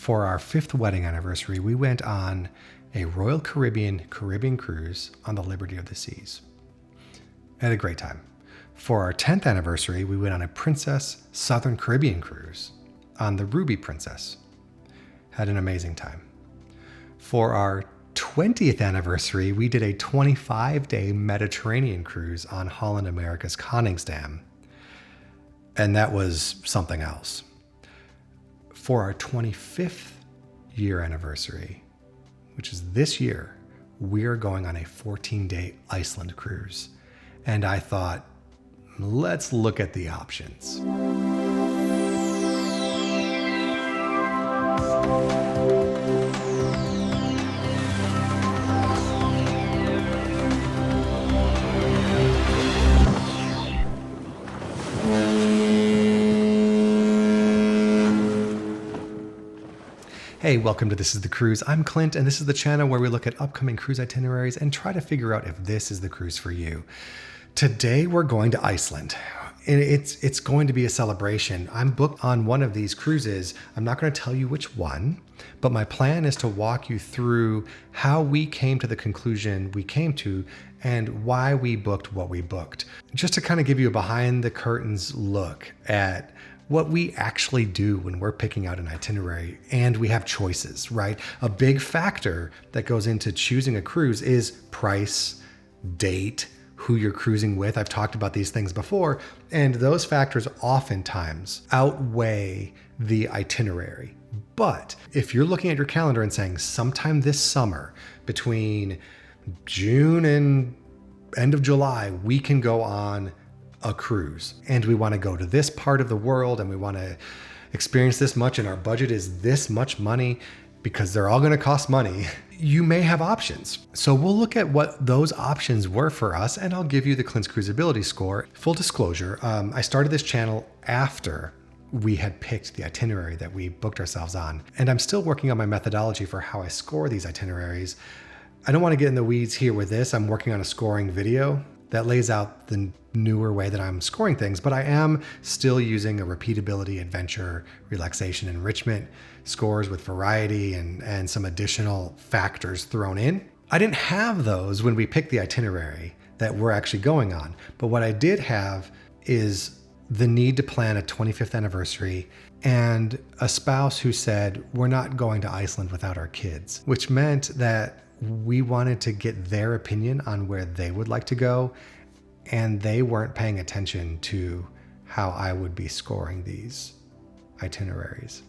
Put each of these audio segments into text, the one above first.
For our 5th wedding anniversary, we went on a Royal Caribbean cruise on the Liberty of the Seas. Had a great time. For our 10th anniversary, we went on a Princess Southern Caribbean cruise on the Ruby Princess. Had an amazing time. For our 20th anniversary, we did a 25-day Mediterranean cruise on Holland America's Statendam. And that was something else. For our 25th year anniversary, which is this year, we're going on a 14-day Iceland cruise. And I thought, let's look at the options. Hey, welcome to This is the Cruise. I'm Clint, and this is the channel where we look at upcoming cruise itineraries and try to figure out if this is the cruise for you. Today, we're going to Iceland. It's going to be a celebration. I'm booked on one of these cruises. I'm not going to tell you which one, but my plan is to walk you through how we came to the conclusion we came to and why we booked what we booked. Just to kind of give you a behind the curtains look at what we actually do when we're picking out an itinerary and we have choices, right? A big factor that goes into choosing a cruise is price, date, who you're cruising with. I've talked about these things before, and those factors oftentimes outweigh the itinerary. But if you're looking at your calendar and saying sometime this summer between June and end of July, we can go on a cruise and we want to go to this part of the world and we want to experience this much and our budget is this much money, because they're all going to cost money, you may have options. So we'll look at what those options were for us, and I'll give you the Clint's Cruisability score. Full disclosure, I started this channel after we had picked the itinerary that we booked ourselves on, and I'm still working on my methodology for how I score these itineraries. I don't want to get in the weeds here with this. I'm working on a scoring video that lays out the newer way that I'm scoring things, but I am still using a repeatability, adventure, relaxation, enrichment scores with variety and some additional factors thrown in. I didn't have those when we picked the itinerary that we're actually going on, but what I did have is the need to plan a 25th anniversary and a spouse who said, we're not going to Iceland without our kids, which meant that we wanted to get their opinion on where they would like to go, and they weren't paying attention to how I would be scoring these itineraries.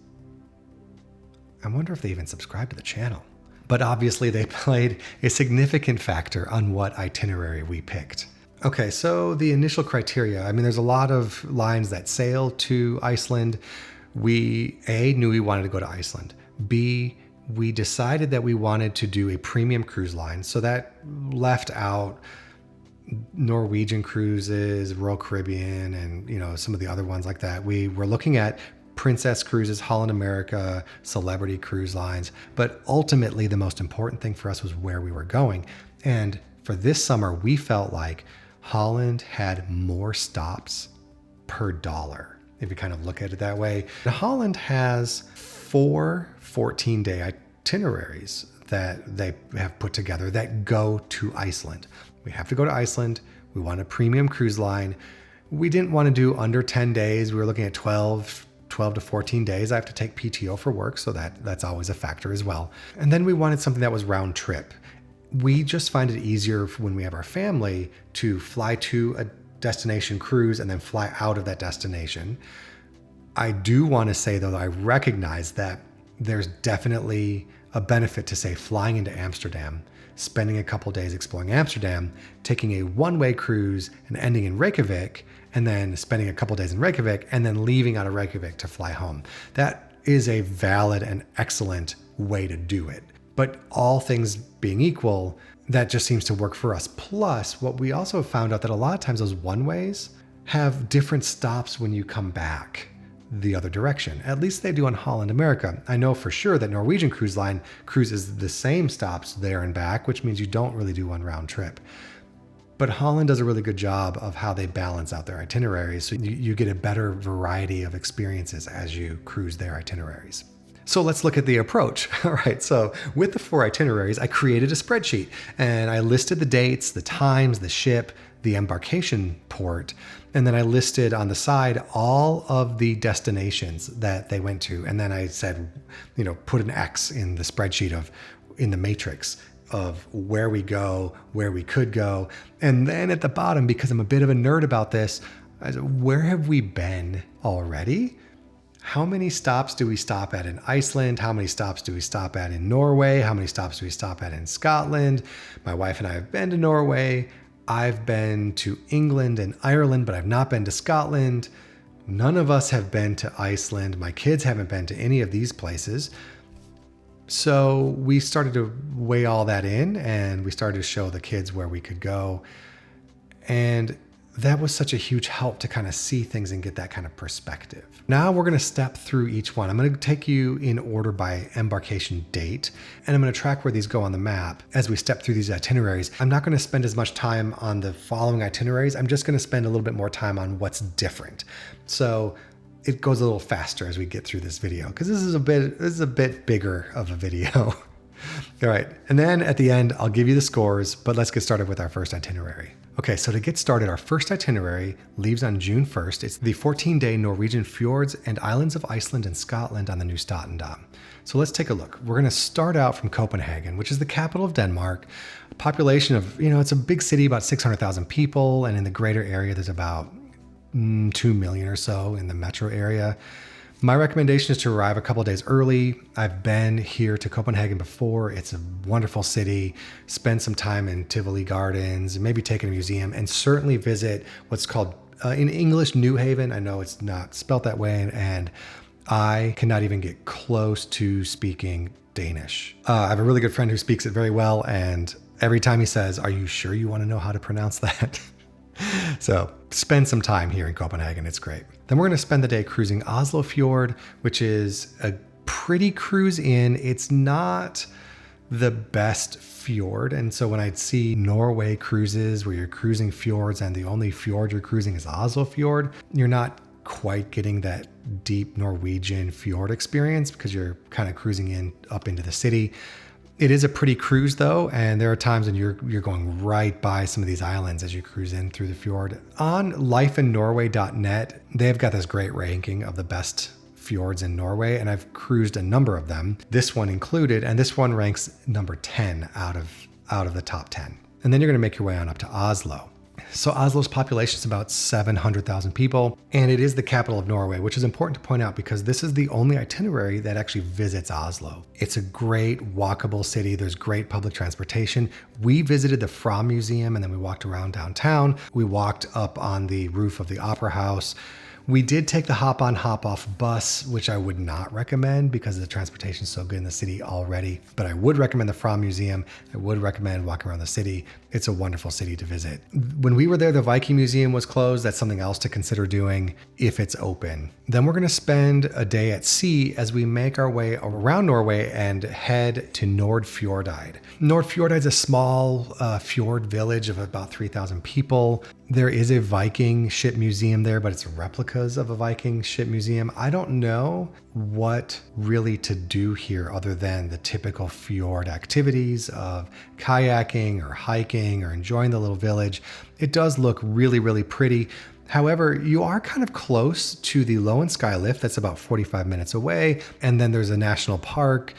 I wonder if they even subscribe to the channel. But obviously they played a significant factor on what itinerary we picked. Okay, so the initial criteria, there's a lot of lines that sail to Iceland. We, A, knew we wanted to go to Iceland. B, we decided that we wanted to do a premium cruise line. So that left out Norwegian cruises, Royal Caribbean, and some of the other ones like that. We were looking at Princess Cruises, Holland America, Celebrity Cruise Lines. But ultimately, the most important thing for us was where we were going. And for this summer, we felt like Holland had more stops per dollar, if you kind of look at it that way. Holland has 4 14-day itineraries that they have put together that go to Iceland. We have to go to Iceland. We want a premium cruise line. We didn't want to do under 10 days. We were looking at 12 to 14 days. I have to take PTO for work, so that's always a factor as well. And then we wanted something that was round trip. We just find it easier when we have our family to fly to a destination cruise and then fly out of that destination. I do want to say, though, I recognize that there's definitely a benefit to, say, flying into Amsterdam, spending a couple days exploring Amsterdam, taking a one-way cruise and ending in Reykjavik, and then spending a couple days in Reykjavik, and then leaving out of Reykjavik to fly home. That is a valid and excellent way to do it. But all things being equal, that just seems to work for us. Plus, what we also found out that a lot of times those one-ways have different stops when you come back the other direction. At least they do on Holland America. I know for sure that Norwegian Cruise Line cruises the same stops there and back, which means you don't really do one round trip. But Holland does a really good job of how they balance out their itineraries, so you get a better variety of experiences as you cruise their itineraries. So let's look at the approach. All right, so with the 4 itineraries, I created a spreadsheet and I listed the dates, the times, the ship, the embarkation port, and then I listed on the side all of the destinations that they went to. And then I said, put an X in the spreadsheet in the matrix of where we go, where we could go. And then at the bottom, because I'm a bit of a nerd about this, I said, where have we been already? How many stops do we stop at in Iceland? How many stops do we stop at in Norway? How many stops do we stop at in Scotland? My wife and I have been to Norway. I've been to England and Ireland, but I've not been to Scotland. None of us have been to Iceland. My kids haven't been to any of these places. So we started to weigh all that in and we started to show the kids where we could go. And that was such a huge help to kind of see things and get that kind of perspective. Now we're going to step through each one. I'm going to take you in order by embarkation date, and I'm going to track where these go on the map as we step through these itineraries. I'm not going to spend as much time on the following itineraries. I'm just going to spend a little bit more time on what's different. So it goes a little faster as we get through this video because this is a bit bigger of a video. All right. And then at the end, I'll give you the scores, but let's get started with our first itinerary. Okay, so to get started, our first itinerary leaves on June 1st. It's the 14-day Norwegian fjords and islands of Iceland and Scotland on the Nieuw Statendam. So let's take a look. We're going to start out from Copenhagen, which is the capital of Denmark. A population of, it's a big city, about 600,000 people. And in the greater area, there's about 2 million or so in the metro area. My recommendation is to arrive a couple of days early. I've been here to Copenhagen before. It's a wonderful city. Spend some time in Tivoli Gardens, maybe take in a museum, and certainly visit what's called, in English, New Haven. I know it's not spelt that way, and I cannot even get close to speaking Danish. I have a really good friend who speaks it very well, and every time he says, "Are you sure you want to know how to pronounce that?" So spend some time here in Copenhagen. It's great. Then we're going to spend the day cruising Oslo Fjord, which is a pretty cruise in. It's not the best fjord. And so when I see Norway cruises where you're cruising fjords and the only fjord you're cruising is Oslo Fjord, you're not quite getting that deep Norwegian fjord experience because you're kind of cruising in up into the city. It is a pretty cruise though, and there are times when you're going right by some of these islands as you cruise in through the fjord. On lifeinnorway.net, they've got this great ranking of the best fjords in Norway, and I've cruised a number of them, this one included, and this one ranks number 10 out of the top 10. And then you're going to make your way on up to Oslo. So Oslo's population is about 700,000 people, and it is the capital of Norway, which is important to point out because this is the only itinerary that actually visits Oslo. It's a great walkable city. There's great public transportation. We visited the Fra Museum, and then we walked around downtown. We walked up on the roof of the Opera House. We did take the hop-on, hop-off bus, which I would not recommend because the transportation is so good in the city already. But I would recommend the Fra Museum. I would recommend walking around the city. It's a wonderful city to visit. When we were there, the Viking Museum was closed. That's something else to consider doing if it's open. Then we're going to spend a day at sea as we make our way around Norway and head to Nordfjordeid. Nordfjordeid is a small fjord village of about 3,000 people. There is a Viking ship museum there, but it's replicas of a Viking ship museum. I don't know what really to do here other than the typical fjord activities of kayaking or hiking or enjoying the little village. It does look really, really pretty. However, you are kind of close to the Loen Sky Lift. That's about 45 minutes away. And then there's a national park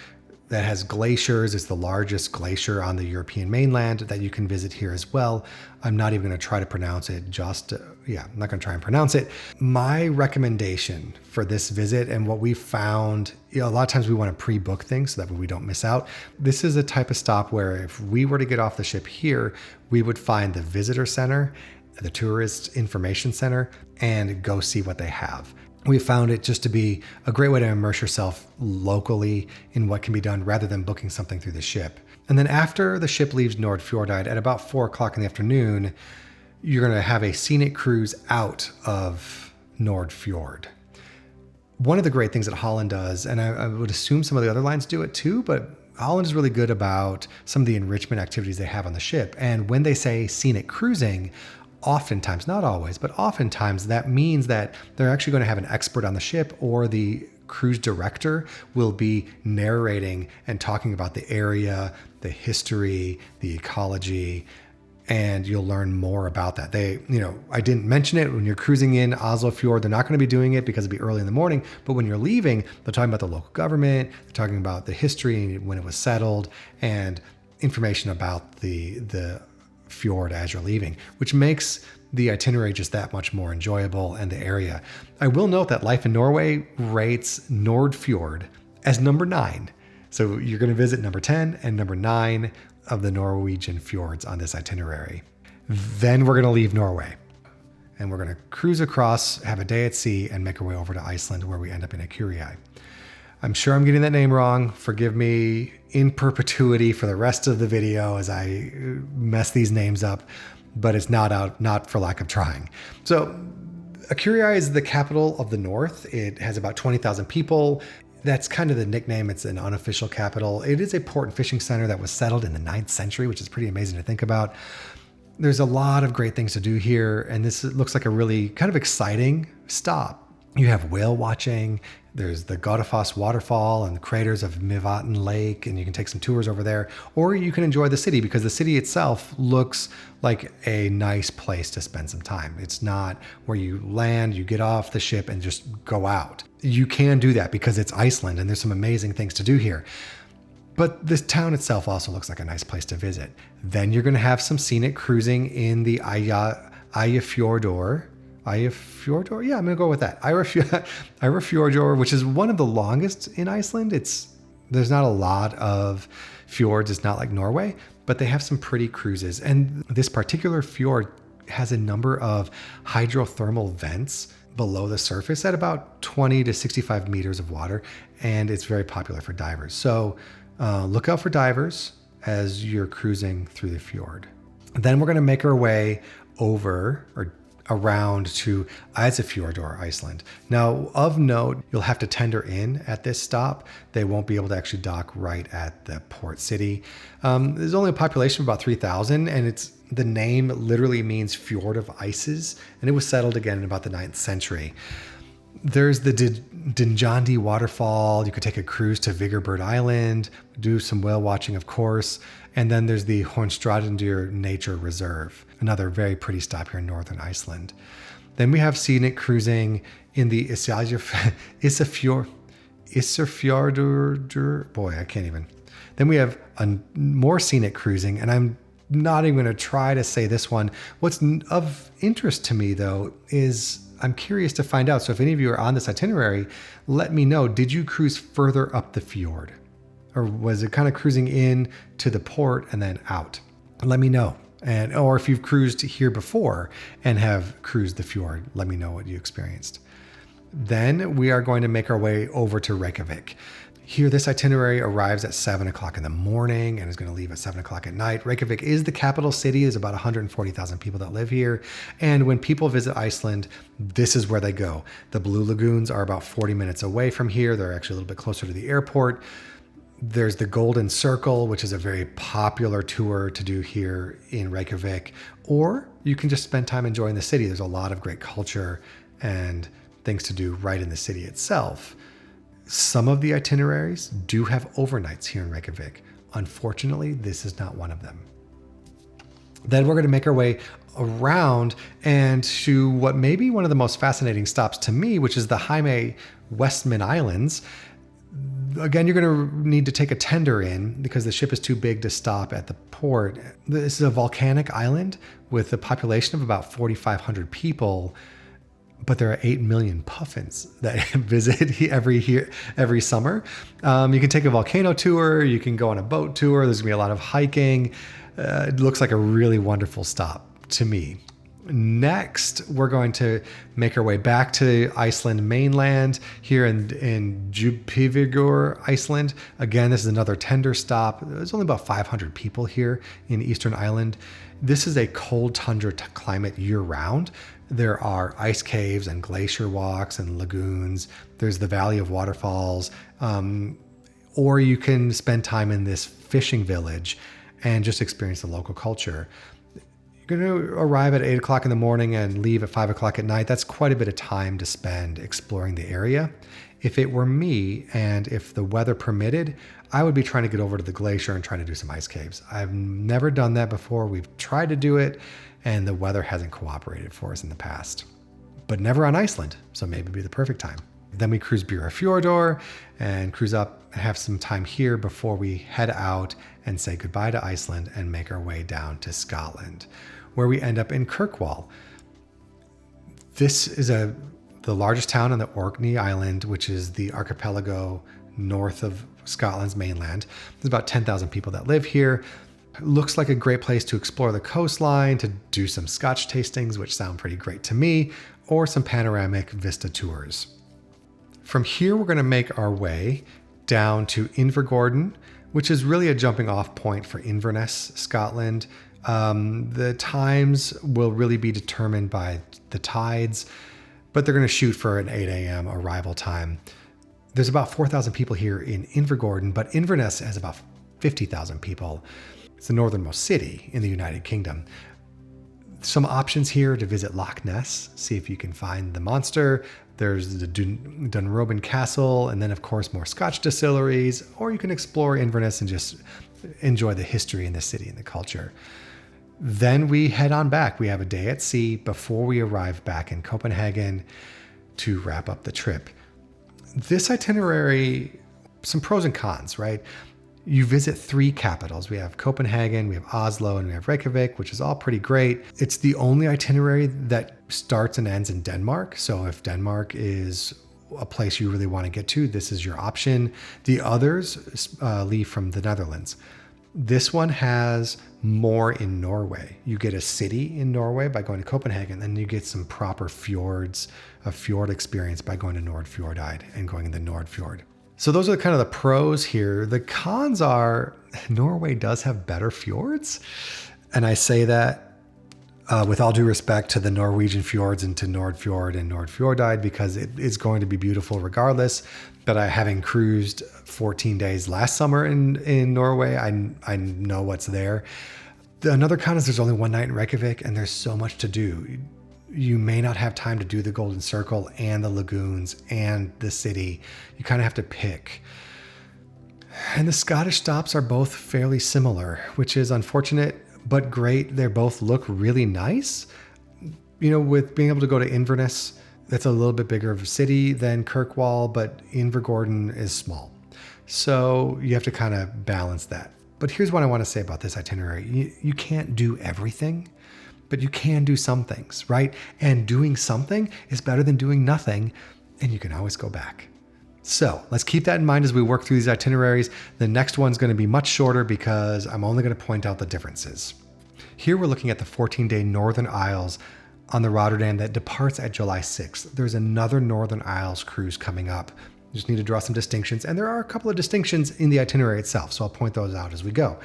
that has glaciers. It's the largest glacier on the European mainland that you can visit here as well. I'm not even going to try to pronounce it. I'm not going to try and pronounce it. My recommendation for this visit and what we found, a lot of times we want to pre-book things so that we don't miss out. This is a type of stop where if we were to get off the ship here, we would find the visitor center, the tourist information center, and go see what they have. We found it just to be a great way to immerse yourself locally in what can be done rather than booking something through the ship. And then after the ship leaves Nordfjordeid at about 4 o'clock in the afternoon, you're going to have a scenic cruise out of Nordfjord. One of the great things that Holland does, and I would assume some of the other lines do it too, but Holland is really good about some of the enrichment activities they have on the ship. And when they say scenic cruising, oftentimes, not always, but oftentimes that means that they're actually going to have an expert on the ship or the cruise director will be narrating and talking about the area, the history, the ecology, and you'll learn more about that. I didn't mention it when you're cruising in Oslo Fjord. They're not going to be doing it because it'll be early in the morning. But when you're leaving, they're talking about the local government. They're talking about the history when it was settled and information about the fjord as you're leaving, which makes the itinerary just that much more enjoyable and the area. I will note that Life in Norway rates Nordfjord as number 9. So you're going to visit number 10 and number 9 of the Norwegian fjords on this itinerary. Then we're going to leave Norway and we're going to cruise across, have a day at sea, and make our way over to Iceland, where we end up in Itineraries. I'm sure I'm getting that name wrong. Forgive me in perpetuity for the rest of the video as I mess these names up, but it's not for lack of trying. So Itineraries is the capital of the north. It has about 20,000 people. That's kind of the nickname. It's an unofficial capital. It is a port and fishing center that was settled in the 9th century, which is pretty amazing to think about. There's a lot of great things to do here, and this looks like a really kind of exciting stop. You have whale watching, there's the Godafoss waterfall and the craters of Mjøvatn Lake, and you can take some tours over there, or you can enjoy the city because the city itself looks like a nice place to spend some time. It's not where you land, you get off the ship and just go out. You can do that because it's Iceland and there's some amazing things to do here. But this town itself also looks like a nice place to visit. Then you're going to have some scenic cruising in the Eyjafjordur. Eyjafjordur? Yeah, I'm going to go with that. Eyjafjordur, which is one of the longest in Iceland. There's not a lot of fjords. It's not like Norway, but they have some pretty cruises. And this particular fjord has a number of hydrothermal vents below the surface at about 20 to 65 meters of water. And it's very popular for divers. So look out for divers as you're cruising through the fjord. Then we're going to make our way over or around to Eyjafjordur, Iceland. Now, of note, you'll have to tender in at this stop. They won't be able to actually dock right at the port city. There's only a population of about 3,000, and the name literally means Fjord of Ices, and it was settled again in about the 9th century. There's the Dinjandi waterfall. You could take a cruise to Vigarbird Island, do some whale watching, of course. And then there's the Hornstradendur Nature Reserve, another very pretty stop here in northern Iceland. Then we have scenic cruising in the Isafjordur. Boy, I can't even. Then we have more scenic cruising, and I'm not even going to try to say this one. What's of interest to me, though, is I'm curious to find out. So if any of you are on this itinerary, let me know. Did you cruise further up the fjord? Or was it kind of cruising in to the port and then out? Let me know. Or if you've cruised here before and have cruised the fjord, let me know what you experienced. Then we are going to make our way over to Reykjavik. Here, this itinerary arrives at 7 o'clock in the morning and is going to leave at 7 o'clock at night. Reykjavik is the capital city. There's about 140,000 people that live here. And when people visit Iceland, this is where they go. The Blue Lagoons are about 40 minutes away from here. They're actually a little bit closer to the airport. There's the Golden Circle, which is a very popular tour to do here in Reykjavik. Or you can just spend time enjoying the city. There's a lot of great culture and things to do right in the city itself. Some of the itineraries do have overnights here in Reykjavik. Unfortunately, this is not one of them. Then we're going to make our way around and to what may be one of the most fascinating stops to me, which is the Jaime Westman Islands. Again, you're going to need to take a tender in because the ship is too big to stop at the port. This is a volcanic island with a population of about 4,500 people. But there are 8 million puffins that visit every summer. You can take a volcano tour. You can go on a boat tour. There's going to be a lot of hiking. It looks like a really wonderful stop to me. Next, we're going to make our way back to Iceland mainland here in Djúpivogur, Iceland. Again, this is another tender stop. There's only about 500 people here in Eastern Ireland. This is a cold tundra climate year-round. There are ice caves and glacier walks and lagoons. There's the Valley of Waterfalls. Or you can spend time in this fishing village and just experience the local culture. You're going to arrive at 8 o'clock in the morning and leave at 5 o'clock at night. That's quite a bit of time to spend exploring the area. If it were me and if the weather permitted, I would be trying to get over to the glacier and trying to do some ice caves. I've never done that before. We've tried to do it and the weather hasn't cooperated for us in the past, but never on Iceland. So maybe it'd be the perfect time. Then we cruise Fjords and cruise up and have some time here before we head out and say goodbye to Iceland and make our way down to Scotland, where we end up in Kirkwall. This is the largest town on the Orkney Island, which is the archipelago north of Scotland's mainland. There's about 10,000 people that live here. It looks like a great place to explore the coastline, to do some Scotch tastings, which sound pretty great to me, or some panoramic vista tours. From here, we're going to make our way down to Invergordon, which is really a jumping off point for Inverness, Scotland. The times will really be determined by the tides, but they're going to shoot for an 8 a.m. arrival time. There's about 4,000 people here in Invergordon, but Inverness has about 50,000 people. It's the northernmost city in the United Kingdom. Some options here to visit Loch Ness, see if you can find the monster. There's the Dunrobin Castle, and then of course more Scotch distilleries, or you can explore Inverness and just enjoy the history in the city and the culture. Then we head on back. We have a day at sea before we arrive back in Copenhagen to wrap up the trip. This itinerary, some pros and cons, right? You visit 3 capitals. We have Copenhagen, we have Oslo, and we have Reykjavik, which is all pretty great. It's the only itinerary that starts and ends in Denmark. So if Denmark is a place you really want to get to, this is your option. The others leave from the Netherlands. This one has more in Norway. You get a city in Norway by going to Copenhagen, then you get some proper fjords, a fjord experience by going to Nordfjordeid and going in the Nordfjord. So those are kind of the pros here. The cons are Norway does have better fjords. And I say that with all due respect to the Norwegian fjords and to Nordfjord and Nordfjordeid, because it is going to be beautiful regardless. But having cruised 14 days last summer in Norway, I know what's there. Another con is there's only one night in Reykjavik and there's so much to do. You may not have time to do the Golden Circle and the lagoons and the city. You kind of have to pick. And the Scottish stops are both fairly similar, which is unfortunate, but great. They both look really nice. You know, with being able to go to Inverness, that's a little bit bigger of a city than Kirkwall, but Invergordon is small. So you have to kind of balance that. But here's what I want to say about this itinerary. You can't do everything, but you can do some things, right? And doing something is better than doing nothing, and you can always go back. So let's keep that in mind as we work through these itineraries. The next one's going to be much shorter because I'm only going to point out the differences. Here we're looking at the 14-day Northern Isles on the Rotterdam that departs at July 6th. There's another Northern Isles cruise coming up. You just need to draw some distinctions, and there are a couple of distinctions in the itinerary itself, so I'll point those out as we go.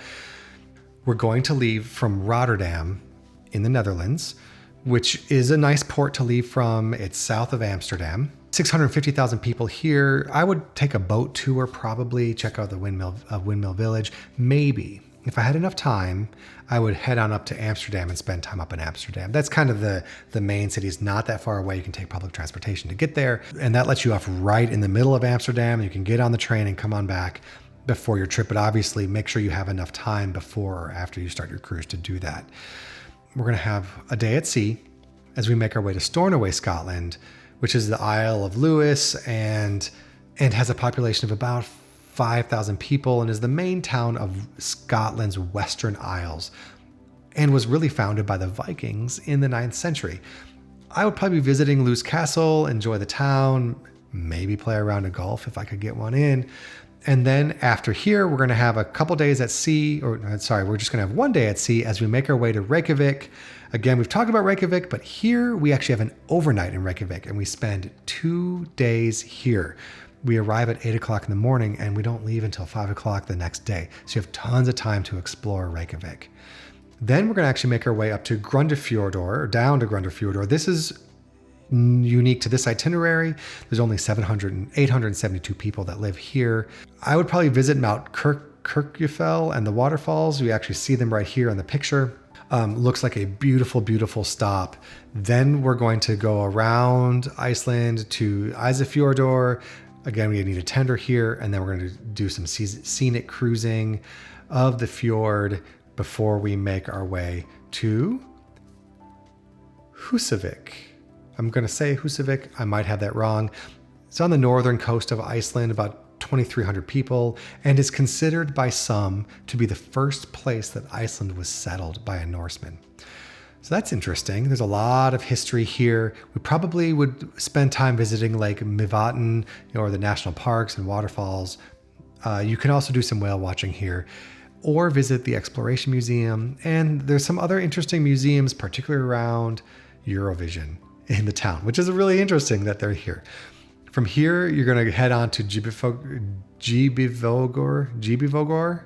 We're going to leave from Rotterdam in the Netherlands, which is a nice port to leave from. It's south of Amsterdam. 650,000 people here. I would take a boat tour, probably check out the Windmill Village. Maybe, if I had enough time, I would head on up to Amsterdam and spend time up in Amsterdam. That's kind of the main city. It's not that far away. You can take public transportation to get there, and that lets you off right in the middle of Amsterdam. You can get on the train and come on back before your trip, but obviously make sure you have enough time before or after you start your cruise to do that. We're going to have a day at sea as we make our way to Stornoway, Scotland, which is the Isle of Lewis and has a population of about 5,000 people and is the main town of Scotland's Western Isles and was really founded by the Vikings in the 9th century. I would probably be visiting Lewis Castle, enjoy the town, maybe play around a golf if I could get one in. And then after here, we're going to have a couple days at sea, we're just going to have one day at sea as we make our way to Reykjavik. Again, we've talked about Reykjavik, but here we actually have an overnight in Reykjavik and we spend 2 days here. We arrive at 8 o'clock in the morning and we don't leave until 5 o'clock the next day. So you have tons of time to explore Reykjavik. Then we're going to actually make our way up to Grundarfjordur, or down to Grundarfjordur. This is unique to this itinerary. There's only 872 people that live here. I would probably visit Mount Kirkjufell and the waterfalls. We actually see them right here in the picture. Looks like a beautiful, beautiful stop. Then we're going to go around Iceland to Ísafjordur, Again, we need a tender here, and then we're going to do some scenic cruising of the fjord before we make our way to Husavik. I'm going to say Husavik. I might have that wrong. It's on the northern coast of Iceland, about 2,300 people, and is considered by some to be the first place that Iceland was settled by a Norseman. So that's interesting. There's a lot of history here. We probably would spend time visiting Lake Mývatn, or the national parks and waterfalls. You can also do some whale watching here, or visit the Exploration Museum. And there's some other interesting museums, particularly around Eurovision in the town, which is really interesting that they're here. From here, you're going to head on to Djibivogor,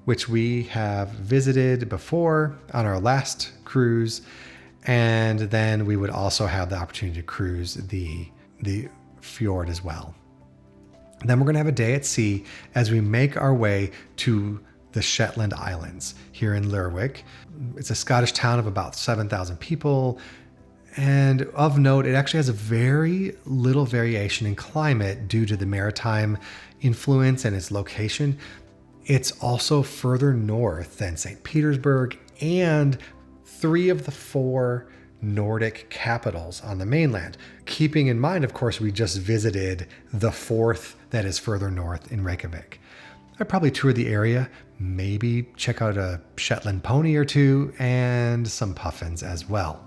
which we have visited before on our last cruise. And then we would also have the opportunity to cruise the fjord as well. And then we're going to have a day at sea as we make our way to the Shetland Islands here in Lerwick. It's a Scottish town of about 7,000 people. And of note, it actually has a very little variation in climate due to the maritime influence and its location. It's also further north than St. Petersburg and 3 of the 4 Nordic capitals on the mainland. Keeping in mind, of course, we just visited the 4th that is further north in Reykjavik. I'd probably tour the area, maybe check out a Shetland pony or 2 and some puffins as well.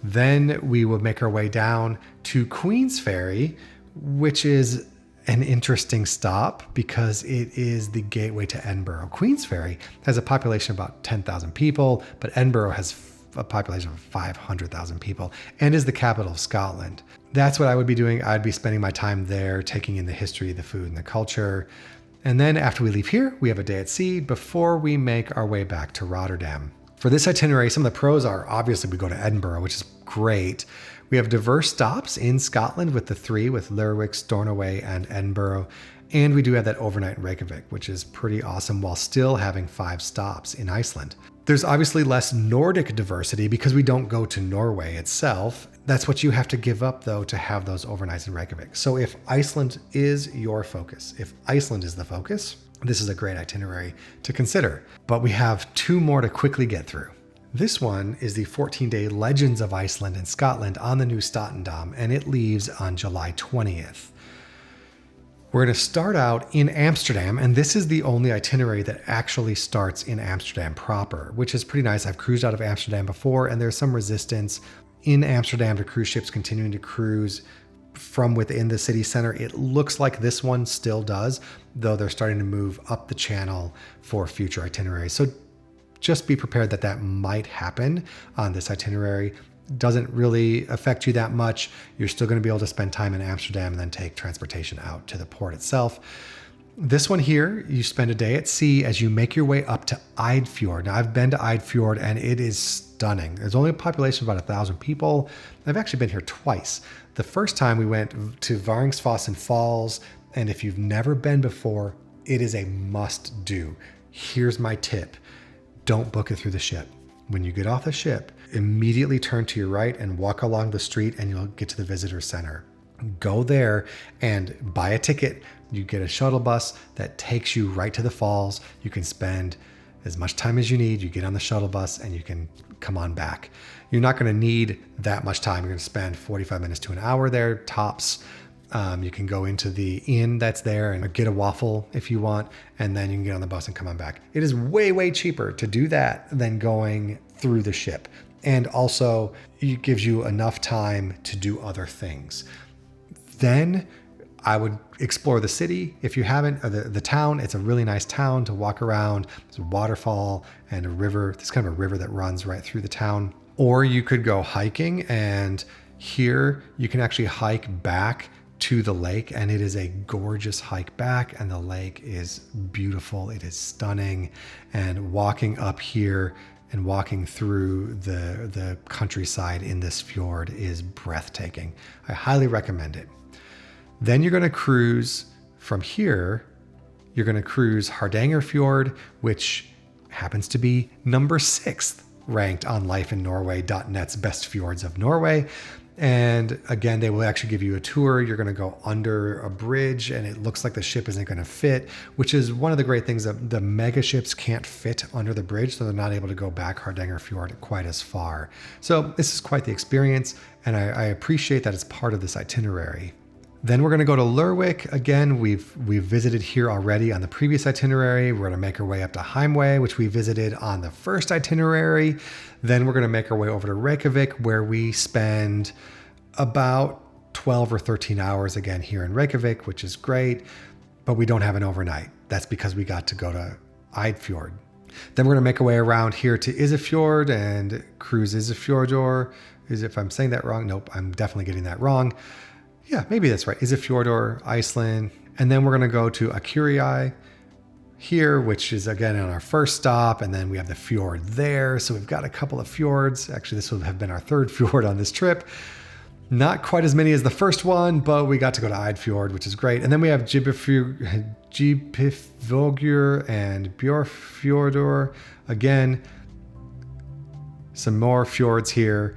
Then we will make our way down to Queensferry, which is an interesting stop because it is the gateway to Edinburgh. Queensferry has a population of about 10,000 people, but Edinburgh has a population of 500,000 people and is the capital of Scotland. That's what I would be doing. I'd be spending my time there, taking in the history, the food, and the culture. And then after we leave here, we have a day at sea before we make our way back to Rotterdam. For this itinerary, some of the pros are obviously we go to Edinburgh, which is great. We have diverse stops in Scotland with the 3, with Lerwick, Stornoway, and Edinburgh. And we do have that overnight in Reykjavik, which is pretty awesome while still having 5 stops in Iceland. There's obviously less Nordic diversity because we don't go to Norway itself. That's what you have to give up, though, to have those overnights in Reykjavik. So if Iceland is your focus, if Iceland is the focus, this is a great itinerary to consider. But we have 2 more to quickly get through. This one is the 14-day Legends of Iceland and Scotland on the new Statendam, and it leaves on July 20th. We're going to start out in Amsterdam, and this is the only itinerary that actually starts in Amsterdam proper, which is pretty nice. I've cruised out of Amsterdam before, and there's some resistance in Amsterdam to cruise ships continuing to cruise from within the city center. It looks like this one still does, though they're starting to move up the channel for future itineraries. So just be prepared that that might happen on this itinerary. Doesn't really affect you that much. You're still going to be able to spend time in Amsterdam and then take transportation out to the port itself. This one here, you spend a day at sea as you make your way up to Eidfjord. Now, I've been to Eidfjord and it is stunning. There's only a population of about 1,000 people. I've actually been here twice. The first time we went to Varingsfossen Falls, and if you've never been before, it is a must do. Here's my tip. Don't book it through the ship. When you get off the ship, immediately turn to your right and walk along the street and you'll get to the visitor center. Go there and buy a ticket. You get a shuttle bus that takes you right to the falls. You can spend as much time as you need. You get on the shuttle bus and you can come on back. You're not going to need that much time. You're going to spend 45 minutes to an hour there, tops. You can go into the inn that's there and get a waffle if you want, and then you can get on the bus and come on back. It is way, way cheaper to do that than going through the ship. And also, it gives you enough time to do other things. Then I would explore the city if you haven't, or the town. It's a really nice town to walk around. There's a waterfall and a river. There's kind of a river that runs right through the town. Or you could go hiking, and here you can actually hike back to the lake, and it is a gorgeous hike back, and the lake is beautiful. It is stunning. And walking up here and walking through the countryside in this fjord is breathtaking. I highly recommend it. Then you're going to cruise from here. You're going to cruise Hardangerfjord, which happens to be number 6th ranked on lifeinnorway.net's best fjords of Norway. And again, they will actually give you a tour. You're going to go under a bridge and it looks like the ship isn't going to fit, which is one of the great things that the mega ships can't fit under the bridge. So they're not able to go back Hardanger Fjord quite as far. So this is quite the experience. And I appreciate that it's part of this itinerary. Then we're going to go to Lerwick. Again, we've visited here already on the previous itinerary. We're going to make our way up to Heimweh, which we visited on the first itinerary. Then we're going to make our way over to Reykjavik, where we spend about 12 or 13 hours again here in Reykjavik, which is great, but we don't have an overnight. That's because we got to go to Eidfjord. Then we're going to make our way around here to Isafjord and cruise Isafjordur. If I'm saying that wrong, nope, I'm definitely getting that wrong. Yeah, maybe that's right. Isafjordur, Iceland. And then we're going to go to Akureyri here, which is again on our first stop. And then we have the fjord there. So we've got a couple of fjords. Actually, this would have been our third fjord on this trip. Not quite as many as the first one, but we got to go to Eidfjord, which is great. And then we have Djúpivogur and Björfjordur. Again, some more fjords here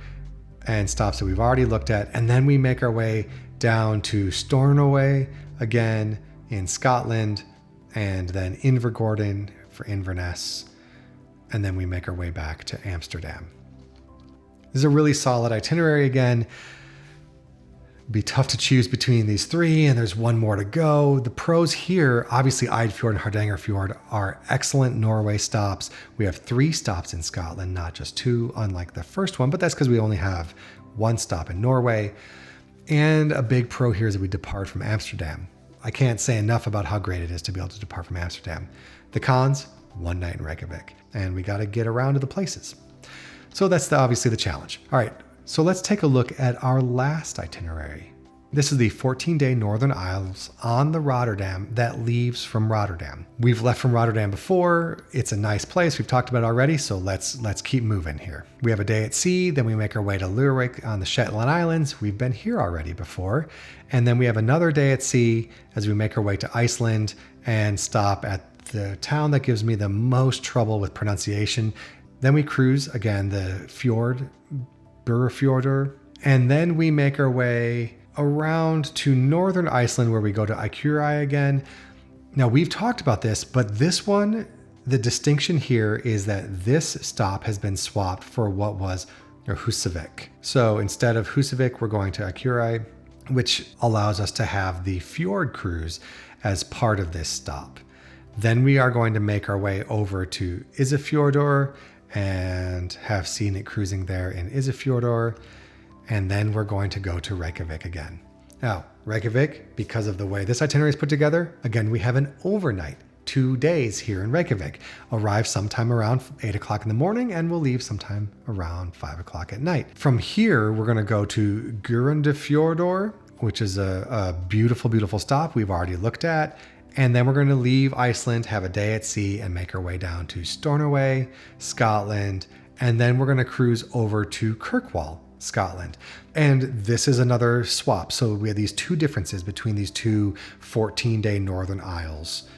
and stops that we've already looked at. And then we make our way down to Stornoway again in Scotland, and then Invergordon for Inverness. And then we make our way back to Amsterdam. This is a really solid itinerary again. Be tough to choose between these three, and there's one more to go. The pros here, obviously Eidfjord and Hardanger Fjord are excellent Norway stops. We have 3 stops in Scotland, not just 2, unlike the first one, but that's because we only have 1 stop in Norway. And a big pro here is that we depart from Amsterdam. I can't say enough about how great it is to be able to depart from Amsterdam. The cons, 1 night in Reykjavik, and we got to get around to the places. So that's obviously the challenge. All right, so let's take a look at our last itinerary. This is the 14-day Northern Isles on the Rotterdam that leaves from Rotterdam. We've left from Rotterdam before. It's a nice place. We've talked about it already, so let's keep moving here. We have a day at sea, then we make our way to Lerwick on the Shetland Islands. We've been here already before. And then we have another day at sea as we make our way to Iceland and stop at the town that gives me the most trouble with pronunciation. Then we cruise, again, the fjord, Burfjordur, and then we make our way around to northern Iceland where we go to Akureyri again. Now we've talked about this, but this one, the distinction here is that this stop has been swapped for what was Husavik. So instead of Husavik, we're going to Akureyri, which allows us to have the fjord cruise as part of this stop. Then we are going to make our way over to Isafjordur and have scenic cruising there in Isafjordur. And then we're going to go to Reykjavik again. Now, Reykjavik, because of the way this itinerary is put together, again, we have an overnight, 2 days here in Reykjavik. Arrive sometime around 8 o'clock in the morning and we'll leave sometime around 5 o'clock at night. From here, we're going to go to Grundarfjordur, which is a beautiful, beautiful stop we've already looked at. And then we're going to leave Iceland, have a day at sea, and make our way down to Stornoway, Scotland. And then we're going to cruise over to Kirkwall, Scotland. And this is another swap. So we have these 2 differences between these 2 14-day Northern Isles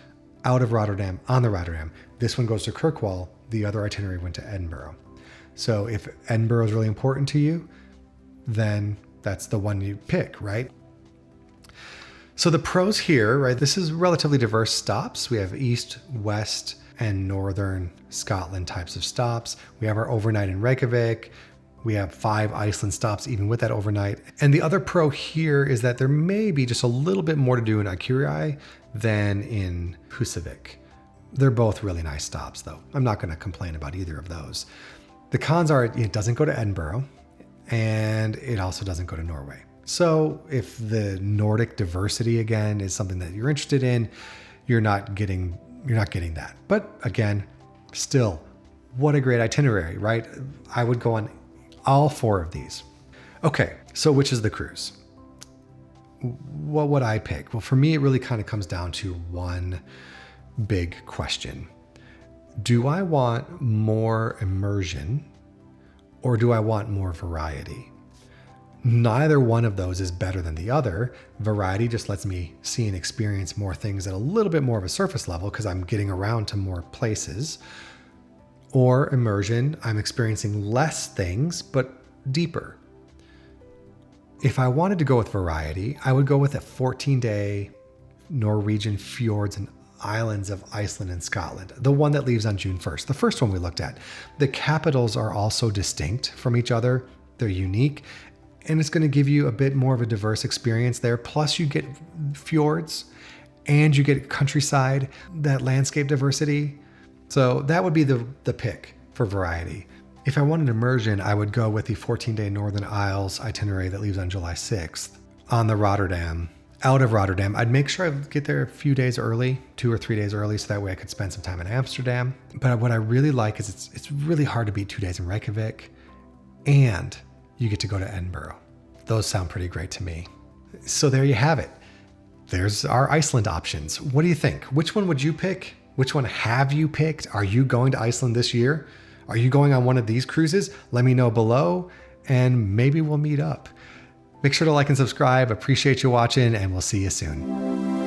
out of Rotterdam, on the Rotterdam. This one goes to Kirkwall. The other itinerary went to Edinburgh. So if Edinburgh is really important to you, then that's the one you pick, right? So the pros here, right? This is relatively diverse stops. We have east, west, and northern Scotland types of stops. We have our overnight in Reykjavik. We have 5 Iceland stops, even with that overnight. And the other pro here is that there may be just a little bit more to do in Akureyri than in Husavik. They're both really nice stops, though. I'm not going to complain about either of those. The cons are it doesn't go to Edinburgh, and it also doesn't go to Norway. So if the Nordic diversity, again, is something that you're interested in, you're not getting that. But again, still, what a great itinerary, right? I would go on all 4 of these. Okay, so which is the cruise? What would I pick? Well, for me, it really kind of comes down to one big question. Do I want more immersion or do I want more variety? Neither one of those is better than the other. Variety just lets me see and experience more things at a little bit more of a surface level because I'm getting around to more places. Or immersion, I'm experiencing less things, but deeper. If I wanted to go with variety, I would go with a 14-day Norwegian Fjords and Islands of Iceland and Scotland, the one that leaves on June 1st, the first one we looked at. The capitals are also distinct from each other. They're unique, and it's going to give you a bit more of a diverse experience there. Plus you get fjords and you get countryside, that landscape diversity. So that would be the pick for variety. If I wanted immersion, I would go with the 14-day Northern Isles itinerary that leaves on July 6th on the Rotterdam. Out of Rotterdam, I'd make sure I get there a few days early, 2 or 3 days early, so that way I could spend some time in Amsterdam. But what I really like is it's really hard to beat 2 days in Reykjavik, and you get to go to Edinburgh. Those sound pretty great to me. So there you have it. There's our Iceland options. What do you think? Which one would you pick? Which one have you picked? Are you going to Iceland this year? Are you going on one of these cruises? Let me know below, and maybe we'll meet up. Make sure to like and subscribe. Appreciate you watching, and we'll see you soon.